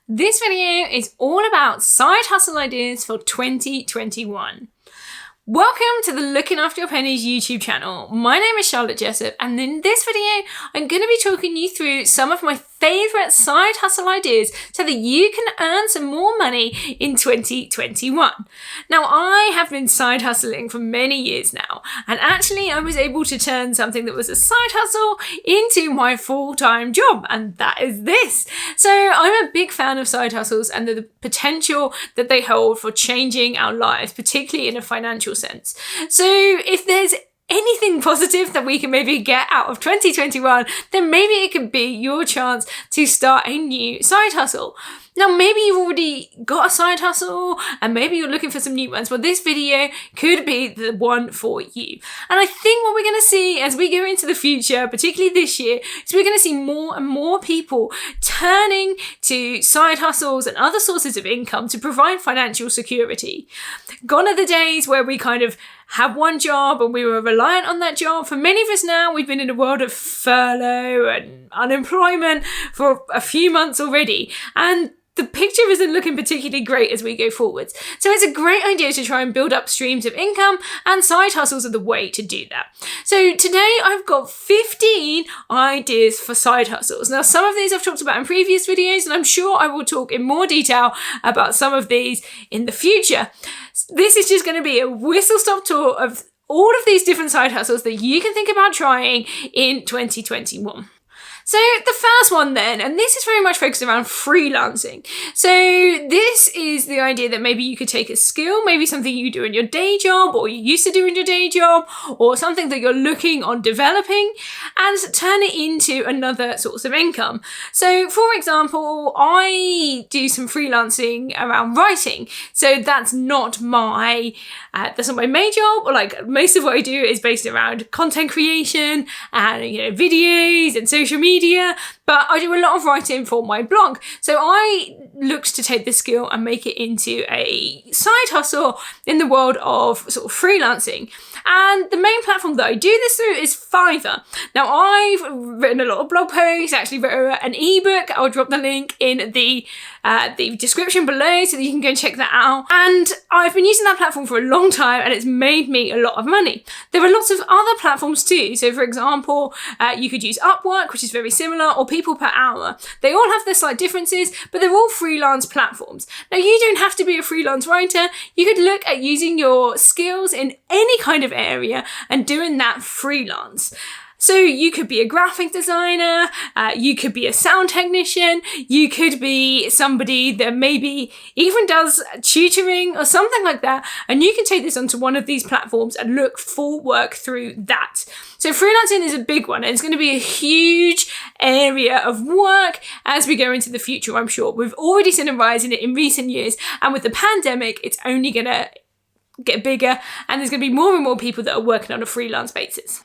This video is all about side hustle ideas for 2021. Welcome to the Looking After Your Pennies YouTube channel. My name is Charlotte Jessup, and in this video, I'm going to be talking you through some of my favourite side hustle ideas so that you can earn some more money in 2021. Now, I have been side hustling for many years now, and actually I was able to turn something that was a side hustle into my full-time job, and that is this. So I'm a big fan of side hustles and the potential that they hold for changing our lives, particularly in a financial sense. So if there's anything positive that we can maybe get out of 2021, then maybe it could be your chance to start a new side hustle. Now, maybe you've already got a side hustle and maybe you're looking for some new ones. Well, this video could be the one for you. And I think what we're going to see as we go into the future, particularly this year, is we're going to see more and more people turning to side hustles and other sources of income to provide financial security. Gone are the days where we kind of have one job and we were reliant on that job. For many of us now, we've been in a world of furlough and unemployment for a few months already. And the picture isn't looking particularly great as we go forwards. So it's a great idea to try and build up streams of income, and side hustles are the way to do that. So today I've got 15 ideas for side hustles. Now, some of these I've talked about in previous videos, and I'm sure I will talk in more detail about some of these in the future. This is just going to be a whistle-stop tour of all of these different side hustles that you can think about trying in 2021. So the first one then, and this is very much focused around freelancing. So this is the idea that maybe you could take a skill, maybe something you do in your day job or you used to do in your day job, or something that you're looking on developing, and turn it into another source of income. So for example, I do some freelancing around writing. So that's not my main job, or like most of what I do is based around content creation and videos and social media, but I do a lot of writing for my blog. So I looked to take this skill and make it into a side hustle in the world of sort of freelancing. And the main platform that I do this through is Fiverr. Now, I've written a lot of blog posts, actually wrote an ebook. I'll drop the link in the description below so that you can go and check that out. And I've been using that platform for a long time, and it's made me a lot of money. There are lots of other platforms too. So for example, you could use Upwork, which is very similar, or People Per Hour. They all have their slight differences, but they're all freelance platforms. Now, you don't have to be a freelance writer. You could look at using your skills in any kind of area and doing that freelance. So you could be a graphic designer, you could be a sound technician, you could be somebody that maybe even does tutoring or something like that, and you can take this onto one of these platforms and look for work through that. So freelancing is a big one, and it's going to be a huge area of work as we go into the future, I'm sure. We've already seen a rise in it in recent years, and with the pandemic, it's only going to get bigger, and there's going to be more and more people that are working on a freelance basis.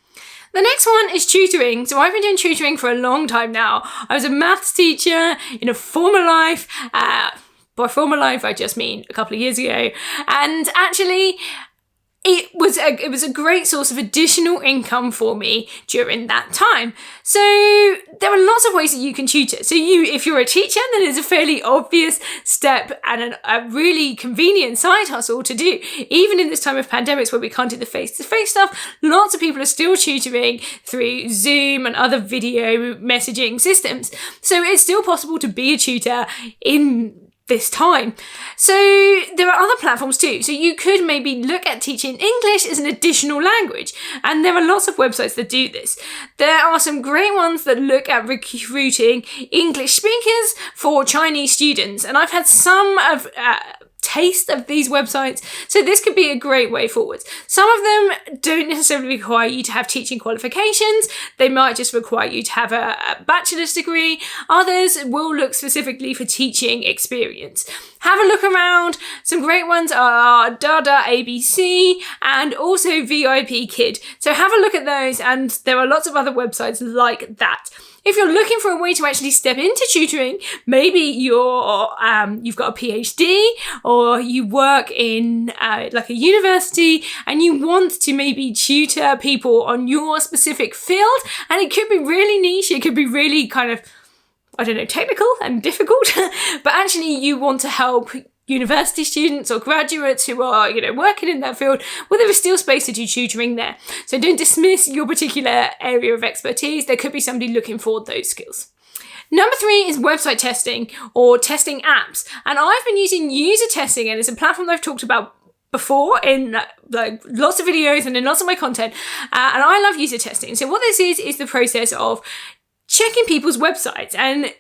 The next one is tutoring. So I've been doing tutoring for a long time now. I was a maths teacher in a former life. By former life, I just mean a couple of years ago. And actually, it was a great source of additional income for me during that time. So there are lots of ways that you can tutor. So if you're a teacher, then it's a fairly obvious step and a really convenient side hustle to do. Even in this time of pandemics where we can't do the face-to-face stuff, lots of people are still tutoring through Zoom and other video messaging systems. So it's still possible to be a tutor in this time. So there are other platforms too. So you could maybe look at teaching English as an additional language. And there are lots of websites that do this. There are some great ones that look at recruiting English speakers for Chinese students. And I've had some of taste of these websites, so this could be a great way forward. Some of them don't necessarily require you to have teaching qualifications. They might just require you to have a bachelor's degree. Others will look specifically for teaching experience. Have a look around. Some great ones are Dada ABC and also VIP Kid. So have a look at those, and there are lots of other websites like that. If you're looking for a way to actually step into tutoring, maybe you've got a PhD or you work in like a university and you want to maybe tutor people on your specific field, and it could be really niche, it could be really kind of I don't know, technical and difficult, but actually you want to help university students or graduates who are, working in that field, well, there is still space to do tutoring there. So don't dismiss your particular area of expertise. There could be somebody looking for those skills. Number 3 is website testing or testing apps. And I've been using user testing, and it's a platform that I've talked about before in like lots of videos and in lots of my content. And I love user testing. So what this is the process of checking people's websites and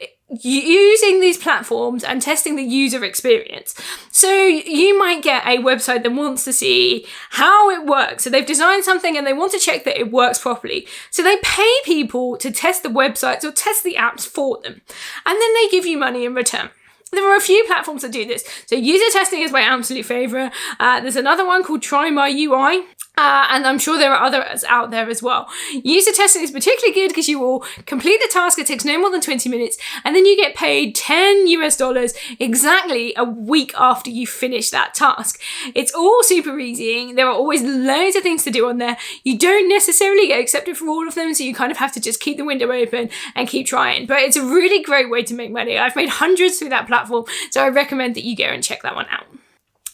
using these platforms and testing the user experience. So you might get a website that wants to see how it works. So they've designed something and they want to check that it works properly. So they pay people to test the websites or test the apps for them. And then they give you money in return. There are a few platforms that do this. So user testing is my absolute favorite. There's another one called Try My UI. And I'm sure there are others out there as well. User testing is particularly good because you will complete the task. It takes no more than 20 minutes. And then you get paid $10 exactly a week after you finish that task. It's all super easy. There are always loads of things to do on there. You don't necessarily get accepted for all of them. So you kind of have to just keep the window open and keep trying. But it's a really great way to make money. I've made hundreds through that platform. So I recommend that you go and check that one out.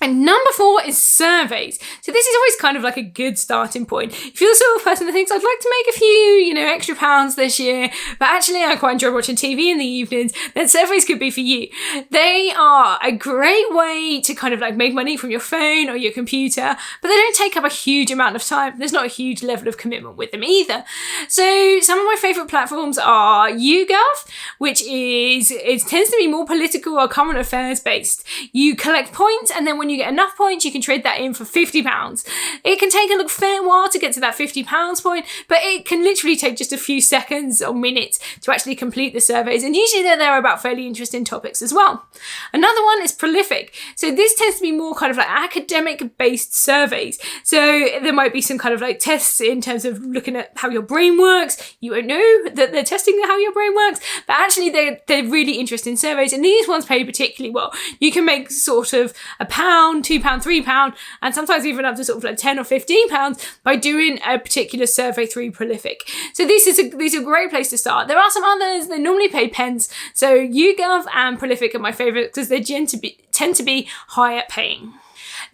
And number 4 is surveys. So this is always kind of like a good starting point. If you're the sort of person that thinks, I'd like to make a few, extra pounds this year, but actually I quite enjoy watching TV in the evenings, then surveys could be for you. They are a great way to kind of like make money from your phone or your computer, but they don't take up a huge amount of time. There's not a huge level of commitment with them either. So some of my favorite platforms are YouGov, which it tends to be more political or current affairs based. You collect points, and then when you get enough points, you can trade that in for £50. It can take a fair while to get to that £50 point, but it can literally take just a few seconds or minutes to actually complete the surveys. And usually they're there about fairly interesting topics as well. Another one is Prolific. So this tends to be more kind of like academic based surveys. So there might be some kind of like tests in terms of looking at how your brain works. You won't know that they're testing how your brain works, but actually they're really interesting surveys. And these ones pay particularly well. You can make sort of £1, £2, £3, and sometimes even up to sort of like £10 or £15 by doing a particular survey through Prolific. So these are a great place to start. There are some others. They normally pay pence. So YouGov and Prolific are my favourite because they tend to be higher paying.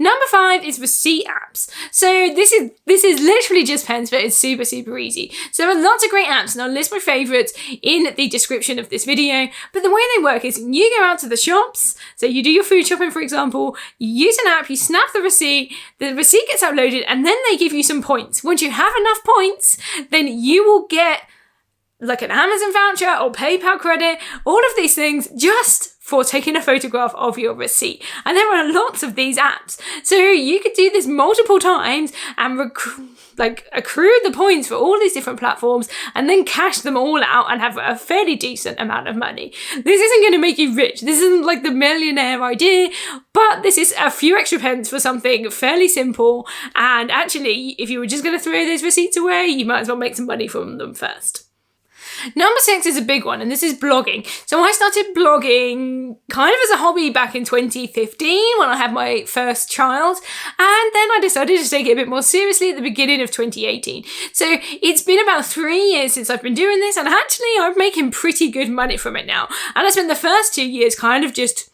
Number 5 is receipt apps. So this is literally just pens, but it's super, super easy. So there are lots of great apps, and I'll list my favorites in the description of this video. But the way they work is you go out to the shops. So you do your food shopping, for example, you use an app, you snap the receipt gets uploaded, and then they give you some points. Once you have enough points, then you will get like an Amazon voucher or PayPal credit, all of these things just for taking a photograph of your receipt. And there are lots of these apps. So you could do this multiple times and accrue the points for all these different platforms and then cash them all out and have a fairly decent amount of money. This isn't going to make you rich. This isn't like the millionaire idea, but this is a few extra pence for something fairly simple. And actually, if you were just going to throw those receipts away, you might as well make some money from them first. Number 6 is a big one, and this is blogging. So I started blogging kind of as a hobby back in 2015 when I had my first child, and then I decided to take it a bit more seriously at the beginning of 2018. So it's been about 3 years since I've been doing this, and actually I'm making pretty good money from it now. And I spent the first 2 years kind of just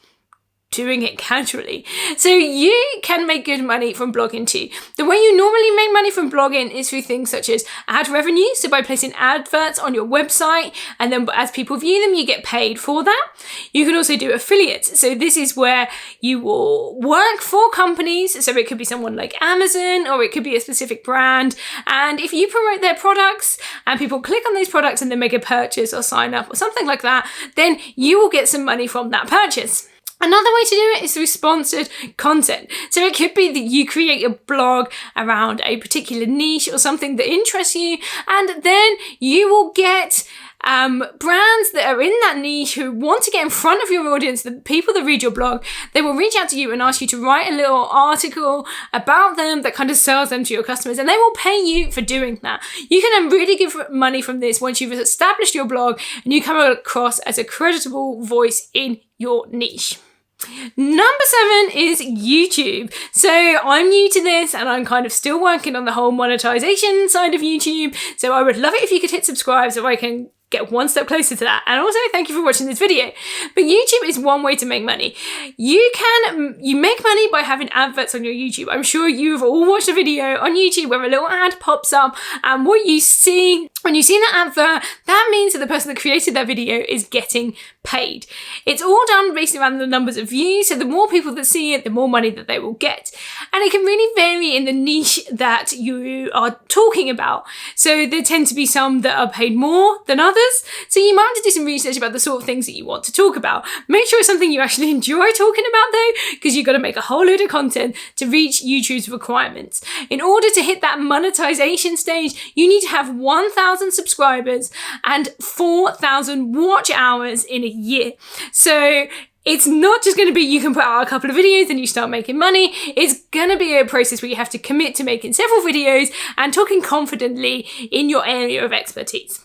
doing it casually. So you can make good money from blogging too. The way you normally make money from blogging is through things such as ad revenue. So by placing adverts on your website, and then as people view them, you get paid for that. You can also do affiliates. So this is where you will work for companies. So it could be someone like Amazon, or it could be a specific brand. And if you promote their products and people click on those products and then make a purchase or sign up or something like that, then you will get some money from that purchase. Another way to do it is through sponsored content. So it could be that you create a blog around a particular niche or something that interests you, and then you will get brands that are in that niche who want to get in front of your audience, the people that read your blog. They will reach out to you and ask you to write a little article about them that kind of sells them to your customers, and they will pay you for doing that. You can then really give money from this once you've established your blog and you come across as a creditable voice in your niche. Number 7 is YouTube. So I'm new to this and I'm kind of still working on the whole monetization side of YouTube. So I would love it if you could hit subscribe so I can get one step closer to that. And also thank you for watching this video. But YouTube is one way to make money. You make money by having adverts on your YouTube. I'm sure you've all watched a video on YouTube where a little ad pops up, and what you see when you see that advert, that means that the person that created that video is getting paid. It's all done based around the numbers of views, so the more people that see it, the more money that they will get. And it can really vary in the niche that you are talking about. So there tend to be some that are paid more than others. So you might have to do some research about the sort of things that you want to talk about. Make sure it's something you actually enjoy talking about though, because you've got to make a whole load of content to reach YouTube's requirements. In order to hit that monetization stage, you need to have 1,000 subscribers and 4,000 watch hours in a year. So it's not just going to be you can put out a couple of videos and you start making money. It's going to be a process where you have to commit to making several videos and talking confidently in your area of expertise.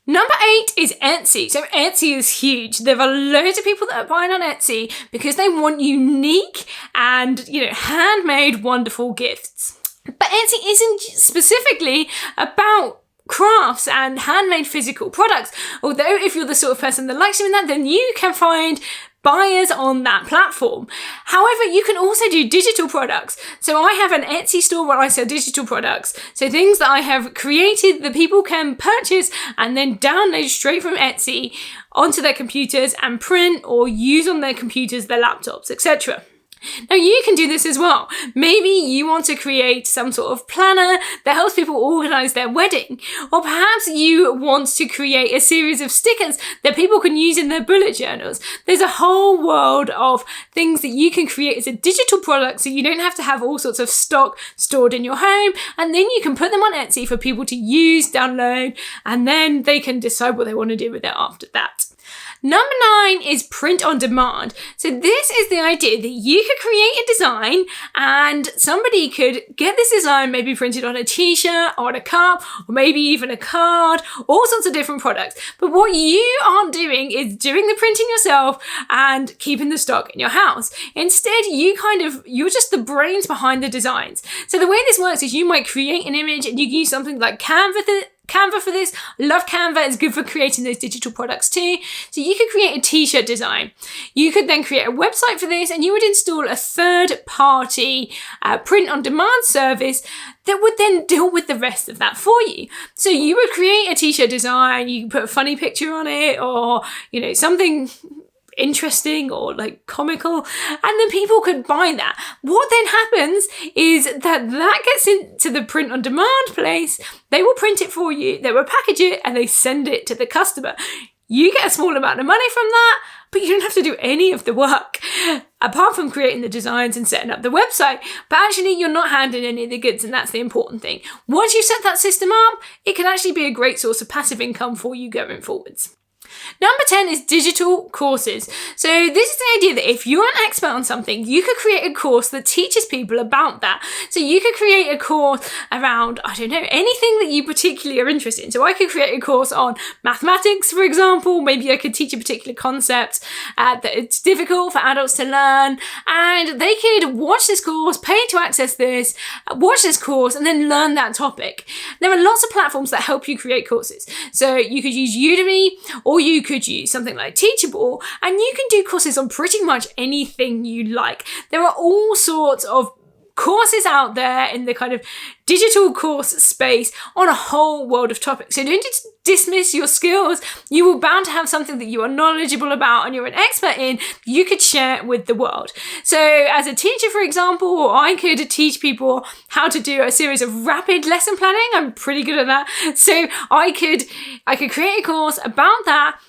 Number 8 is Etsy. So Etsy is huge. There are loads of people that are buying on Etsy because they want unique and, handmade wonderful gifts. But Etsy isn't specifically about crafts and handmade physical products. Although if you're the sort of person that likes doing that, then you can find buyers on that platform. However, you can also do digital products. So I have an Etsy store where I sell digital products. So things that I have created that people can purchase and then download straight from Etsy onto their computers and print or use on their computers, their laptops, etc. Now you can do this as well. Maybe you want to create some sort of planner that helps people organize their wedding. Or perhaps you want to create a series of stickers that people can use in their bullet journals. There's a whole world of things that you can create as a digital product, so you don't have to have all sorts of stock stored in your home. And then you can put them on Etsy for people to use, download, and then they can decide what they want to do with it after that. Number 9 is print on demand. So this is the idea that you could create a design and somebody could get this design maybe printed on a t-shirt or on a cup or maybe even a card, all sorts of different products. But what you aren't doing is doing the printing yourself and keeping the stock in your house. Instead, you're just the brains behind the designs. So the way this works is you might create an image and you use something like Canva for this. Love Canva. It's good for creating those digital products too. So you could create a t-shirt design. You could then create a website for this and you would install a third-party print on demand service that would then deal with the rest of that for you. So you would create a t-shirt design, you put a funny picture on it or, something interesting or like comical, and then people could buy that. What then happens is that gets into the print on demand place. They will print it for you, they will package it, and they send it to the customer. You get a small amount of money from that, but you don't have to do any of the work apart from creating the designs and setting up the website. But actually you're not handling any of the goods, and that's the important thing. Once you set that system up, it can actually be a great source of passive income for you going forwards. Number 10 is digital courses. So this is the idea that if you're an expert on something, you could create a course that teaches people about that. So you could create a course around, anything that you particularly are interested in. So I could create a course on mathematics, for example. Maybe I could teach a particular concept that it's difficult for adults to learn, and they could watch this course, pay to access this, watch this course, and then learn that topic. There are lots of platforms that help you create courses. So you could use Udemy, or you could use something like Teachable, and you can do courses on pretty much anything you like. There are all sorts of courses out there in the kind of digital course space on a whole world of topics. So don't just dismiss your skills. You are bound to have something that you are knowledgeable about and you're an expert in, you could share it with the world. So as a teacher, for example, I could teach people how to do a series of rapid lesson planning. I'm pretty good at that. So I could create a course about that,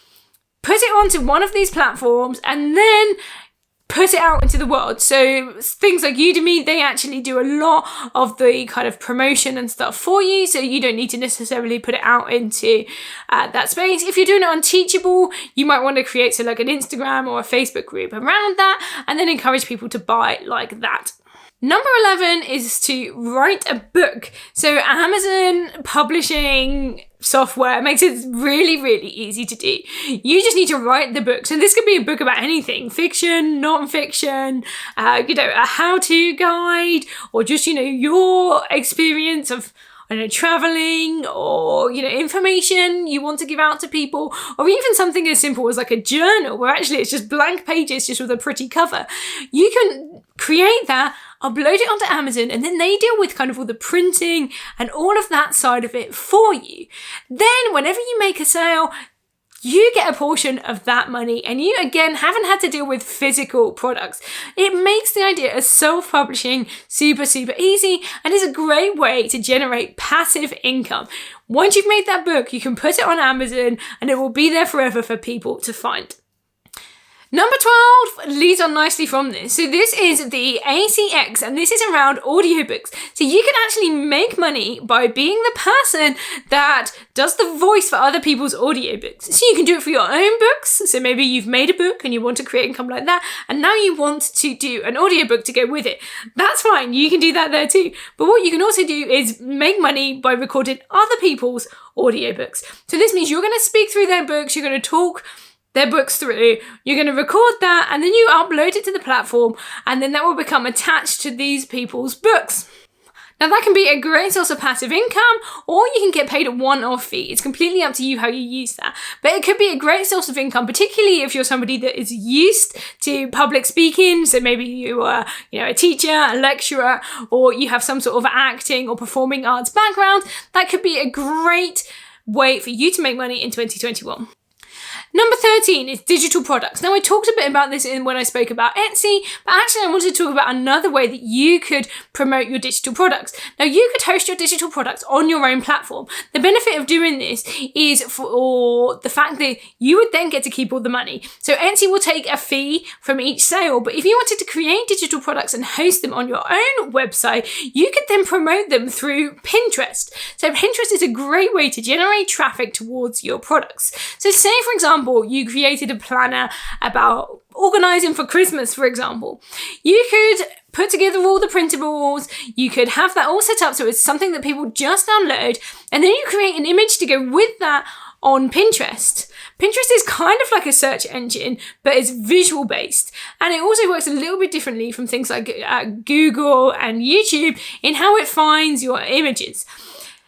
put it onto one of these platforms, and then put it out into the world. So things like Udemy, they actually do a lot of the kind of promotion and stuff for you, so you don't need to necessarily put it out into that space. If you're doing it on Teachable, you might want to create like an Instagram or a Facebook group around that, and then encourage people to buy like that. Number 11 is to write a book. So Amazon publishing software makes it really, really easy to do. You just need to write the book. So this could be a book about anything, fiction, non-fiction, a how-to guide, or just, your experience of I don't know, traveling, or, you know, information you want to give out to people, or even something as simple as like a journal where actually it's just blank pages just with a pretty cover. You can create that, upload it onto Amazon, and then they deal with kind of all the printing and all of that side of it for you. Then whenever you make a sale, you get a portion of that money, and you again haven't had to deal with physical products. It makes the idea of self-publishing super, super easy, and is a great way to generate passive income. Once you've made that book, you can put it on Amazon and it will be there forever for people to find. Number 12 leads on nicely from this. So this is the ACX, and this is around audiobooks. So you can actually make money by being the person that does the voice for other people's audiobooks. So you can do it for your own books. So maybe you've made a book and you want to create income like that, and now you want to do an audiobook to go with it. That's fine. You can do that there too. But what you can also do is make money by recording other people's audiobooks. So this means you're going to speak through their books, you're going to talk their books through, you're going to record that, and then you upload it to the platform, and then that will become attached to these people's books. Now that can be a great source of passive income, or you can get paid a one-off fee. It's completely up to you how you use that. But it could be a great source of income, particularly if you're somebody that is used to public speaking. So maybe you are, a teacher, a lecturer, or you have some sort of acting or performing arts background. That could be a great way for you to make money in 2021. Number 13 is digital products. Now I talked a bit about this when I spoke about Etsy, but actually I wanted to talk about another way that you could promote your digital products. Now you could host your digital products on your own platform. The benefit of doing this is for the fact that you would then get to keep all the money. So Etsy will take a fee from each sale, but if you wanted to create digital products and host them on your own website, you could then promote them through Pinterest. So Pinterest is a great way to generate traffic towards your products. So say, for example, you created a planner about organizing for Christmas, for example. You could put together all the printables, you could have that all set up so it's something that people just download, and then you create an image to go with that on Pinterest. Pinterest is kind of like a search engine, but it's visual based. And it also works a little bit differently from things like Google and YouTube in how it finds your images.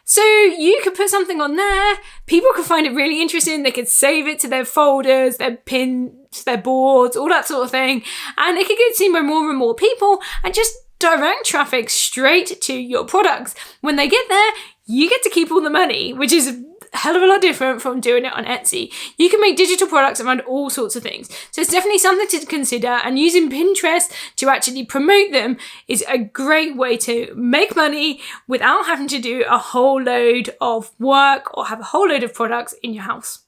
So you could put something on there, people could find it really interesting, they could save it to their folders, their pins, their boards, all that sort of thing, and it could get seen by more and more people and just direct traffic straight to your products. When they get there, you get to keep all the money, which is a hell of a lot different from doing it on Etsy. You can make digital products around all sorts of things. So it's definitely something to consider, and using Pinterest to actually promote them is a great way to make money without having to do a whole load of work or have a whole load of products in your house.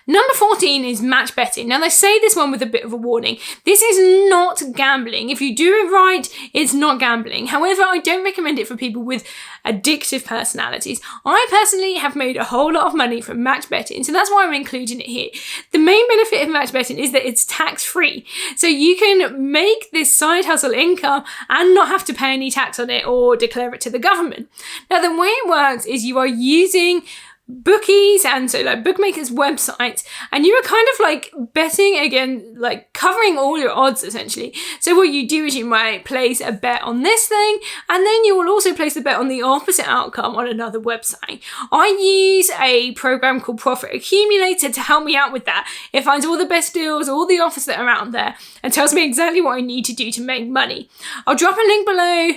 Number 14 is match betting. Now they say this one with a bit of a warning. This is not gambling. If you do it right, it's not gambling. However, I don't recommend it for people with addictive personalities. I personally have made a whole lot of money from match betting, so that's why I'm including it here. The main benefit of match betting is that it's tax-free. So you can make this side hustle income and not have to pay any tax on it or declare it to the government. Now the way it works is you are using bookies and so like bookmakers websites, and you are kind of like betting again, like covering all your odds essentially. So what you do is you might place a bet on this thing, and then you will also place a bet on the opposite outcome on another website. I use a program called Profit Accumulator to help me out with that. It finds all the best deals, all the offers that are out there, and tells me exactly what I need to do to make money. I'll drop a link below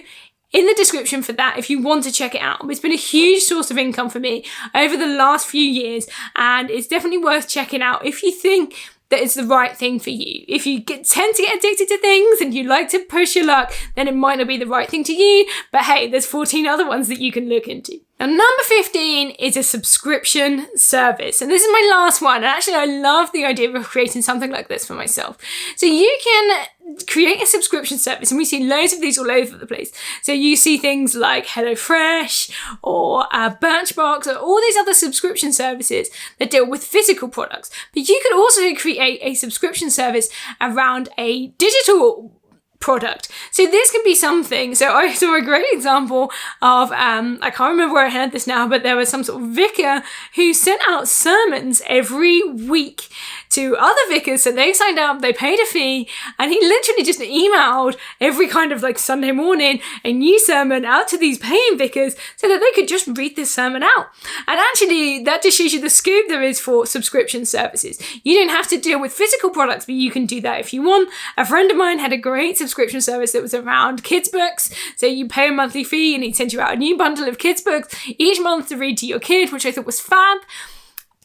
in the description for that if you want to check it out. It's been a huge source of income for me over the last few years, and it's definitely worth checking out if you think that it's the right thing for you. If you tend to get addicted to things and you like to push your luck, then it might not be the right thing to you, but hey, there's 14 other ones that you can look into. Now, number 15 is a subscription service. And this is my last one. And actually, I love the idea of creating something like this for myself. So you can create a subscription service, and we see loads of these all over the place. So you see things like HelloFresh or Birchbox or all these other subscription services that deal with physical products. But you could also create a subscription service around a digital product. So this can be something. So I saw a great example of, I can't remember where I heard this now, but there was some sort of vicar who sent out sermons every week to other vicars. So they signed up, they paid a fee, and he literally just emailed every kind of like Sunday morning a new sermon out to these paying vicars so that they could just read this sermon out. And actually, that just shows you the scope there is for subscription services. You don't have to deal with physical products, but you can do that if you want. A friend of mine had a great subscription service that was around kids' books. So you pay a monthly fee and he'd send you out a new bundle of kids' books each month to read to your kid, which I thought was fab.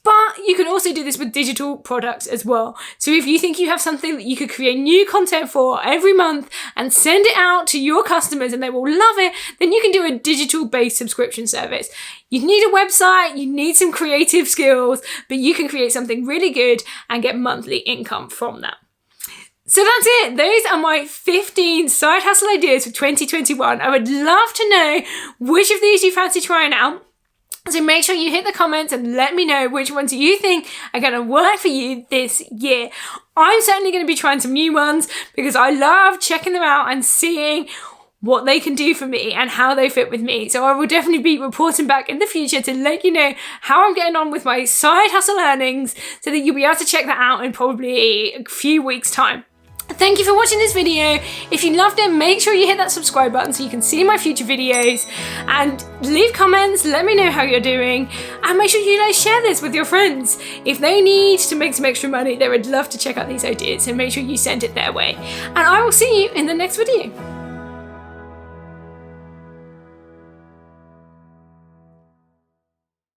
But you can also do this with digital products as well. So if you think you have something that you could create new content for every month and send it out to your customers and they will love it, then you can do a digital-based subscription service. You need a website, you need some creative skills, but you can create something really good and get monthly income from that. So that's it. Those are my 15 side hustle ideas for 2021. I would love to know which of these you fancy trying out. So make sure you hit the comments and let me know which ones you think are going to work for you this year. I'm certainly going to be trying some new ones because I love checking them out and seeing what they can do for me and how they fit with me. So I will definitely be reporting back in the future to let you know how I'm getting on with my side hustle earnings so that you'll be able to check that out in probably a few weeks' time. Thank you for watching this video. If you loved it, make sure you hit that subscribe button so you can see my future videos, and leave comments, let me know how you're doing, and make sure you guys share this with your friends. If they need to make some extra money, they would love to check out these ideas, so make sure you send it their way. And I will see you in the next video.